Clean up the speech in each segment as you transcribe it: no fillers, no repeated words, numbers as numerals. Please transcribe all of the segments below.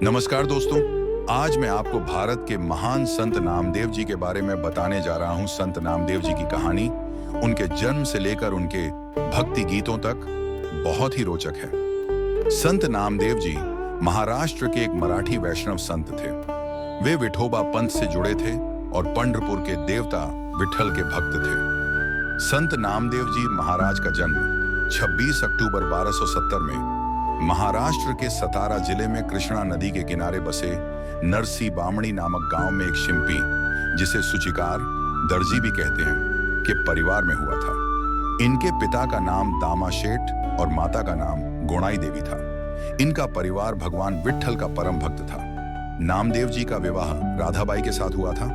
नमस्कार दोस्तों, आज मैं आपको भारत के महान संत नामदेव जी के बारे में बताने जा रहा हूं। संत नामदेव जी की कहानी उनके जन्म से लेकर उनके भक्ति गीतों तक बहुत ही रोचक है। संत नामदेव जी महाराष्ट्र के एक मराठी वैष्णव संत थे। वे विठोबा पंथ से जुड़े थे और पंढरपुर के देवता विठल के भक्त थे। संत नामदेव जी महाराज का जन्म 26 अक्टूबर 1270 में महाराष्ट्र के सतारा जिले में कृष्णा नदी के किनारे बसे नरसी बामणी नामक गांव में एक शिंपी, जिसे सूचिकार दर्जी भी कहते हैं, के परिवार में हुआ था। इनके पिता का नाम दामा शेठ और माता का नाम गोणाई देवी था। इनका परिवार भगवान विठल का परम भक्त था। नामदेव जी का विवाह राधाबाई के साथ हुआ था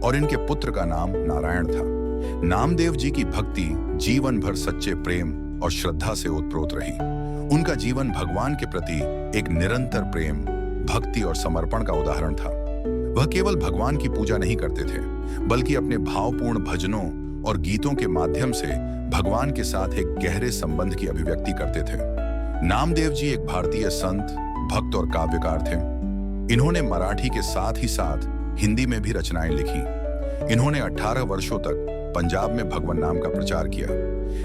और इनके पुत्र का नाम नारायण था। नामदेव जी की भक्ति जीवन भर सच्चे प्रेम और श्रद्धा से ओतप्रोत रही। उनका जीवन भगवान के प्रति एक निरंतर प्रेम, भक्ति और समर्पण का उदाहरण था। वह केवल भगवान की पूजा नहीं करते थे, बल्कि अपने भावपूर्ण भजनों और गीतों के माध्यम से भगवान के साथ एक गहरे संबंध की अभिव्यक्ति करते थे। नामदेव जी एक भारतीय संत, भक्त और काव्यकार थे। इन्होंने मराठी के साथ ही साथ हिंदी में भी रचनाएं लिखी। इन्होंने 18 वर्षों तक पंजाब में भगवान नाम का प्रचार किया,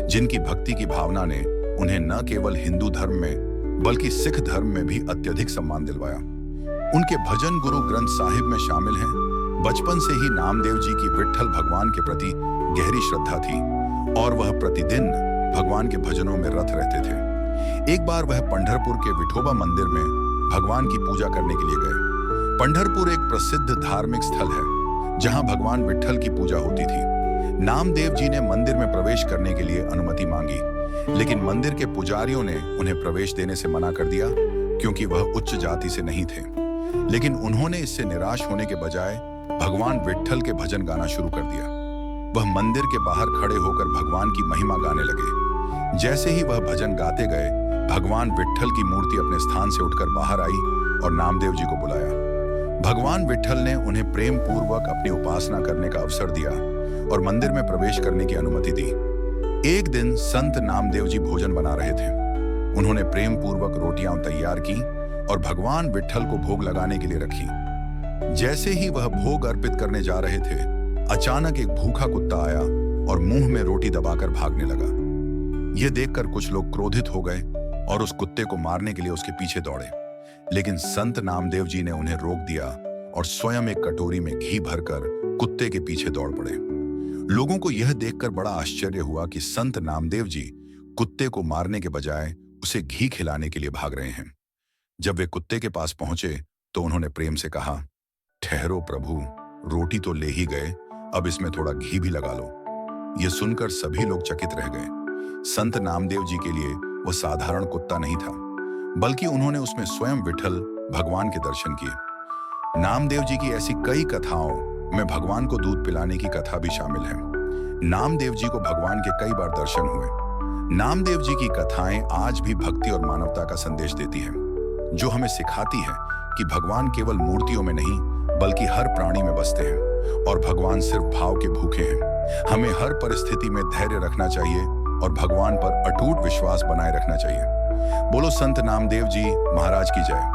जिनकी भक्ति की भावना ने उन्हें न केवल हिंदू धर्म में बल्कि सिख धर्म में भी अत्यधिक सम्मान दिलवाया। उनके भजन गुरु ग्रंथ साहिब में शामिल हैं। बचपन से ही नामदेव जी की विठल भगवान के प्रति गहरी श्रद्धा थी और वह प्रतिदिन भगवान के भजनों में रत रहते थे। एक बार वह पंढरपुर के विठोबा मंदिर में भगवान की पूजा करने के लिए गए। पंढरपुर एक प्रसिद्ध धार्मिक स्थल है जहां भगवान विठल की पूजा होती थी। नामदेव जी ने मंदिर में प्रवेश करने के लिए अनुमति मांगी, लेकिन मंदिर के पुजारियों ने उन्हें प्रवेश देने से मना कर दिया, क्योंकि वह उच्च जाति से नहीं थे। लेकिन उन्होंने इससे निराश होने के बजाय भगवान विठल के भजन गाना शुरू कर दिया। वह मंदिर के बाहर खड़े होकर भगवान की महिमा गाने लगे। जैसे ही वह भजन गाते गए, भगवान विठल की मूर्ति अपने स्थान से उठकर बाहर आई और नामदेव जी को बुलाया। भगवान विठल ने उन्हें प्रेम पूर्वक अपनी उपासना करने का अवसर दिया और मंदिर में प्रवेश करने की अनुमति दी। एक दिन संत नामदेव जी भोजन बना रहे थे। उन्होंने प्रेम पूर्वक रोटियां तैयार की और भगवान विठल को भोग लगाने के लिए रखी। जैसे ही वह भोग अर्पित करने जा रहे थे, अचानक एक भूखा कुत्ता आया और मुंह में रोटी दबाकर भागने लगा। यह देखकर कुछ लोग क्रोधित हो गए और उस कुत्ते को मारने के लिए उसके पीछे दौड़े। लेकिन संत नामदेव जी ने उन्हें रोक दिया और स्वयं एक कटोरी में घी भरकर कुत्ते के पीछे दौड़ पड़े। लोगों को यह देखकर बड़ा आश्चर्य हुआ कि संत नामदेव जी कुत्ते को मारने के बजाय उसे घी खिलाने के लिए भाग रहे हैं। जब वे कुत्ते के पास पहुंचे तो उन्होंने प्रेम से कहा, ठहरो प्रभु, रोटी तो ले ही गए, अब इसमें थोड़ा घी भी लगा लो। यह सुनकर सभी लोग चकित रह गए। संत नामदेव जी के लिए वह साधारण कुत्ता नहीं था, बल्कि उन्होंने उसमें स्वयं विठल भगवान के दर्शन किए। नामदेव जी की ऐसी कई कथाओं में भगवान को दूध पिलाने की कथा भी शामिल है। नामदेव जी को भगवान के कई बार दर्शन हुए। नामदेव जी की कथाएं आज भी भक्ति और मानवता का संदेश देती हैं, जो हमें सिखाती है कि भगवान केवल मूर्तियों में नहीं बल्कि हर प्राणी में बसते हैं और भगवान सिर्फ भाव के भूखे हैं। हमें हर परिस्थिति में धैर्य रखना चाहिए और भगवान पर अटूट विश्वास बनाए रखना चाहिए। बोलो संत नामदेव जी महाराज की जय।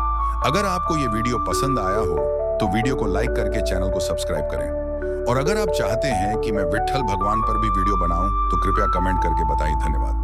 अगर आपको ये वीडियो पसंद आया हो तो वीडियो को लाइक करके चैनल को सब्सक्राइब करें, और अगर आप चाहते हैं कि मैं विठल भगवान पर भी वीडियो बनाऊं तो कृपया कमेंट करके बताइए। धन्यवाद।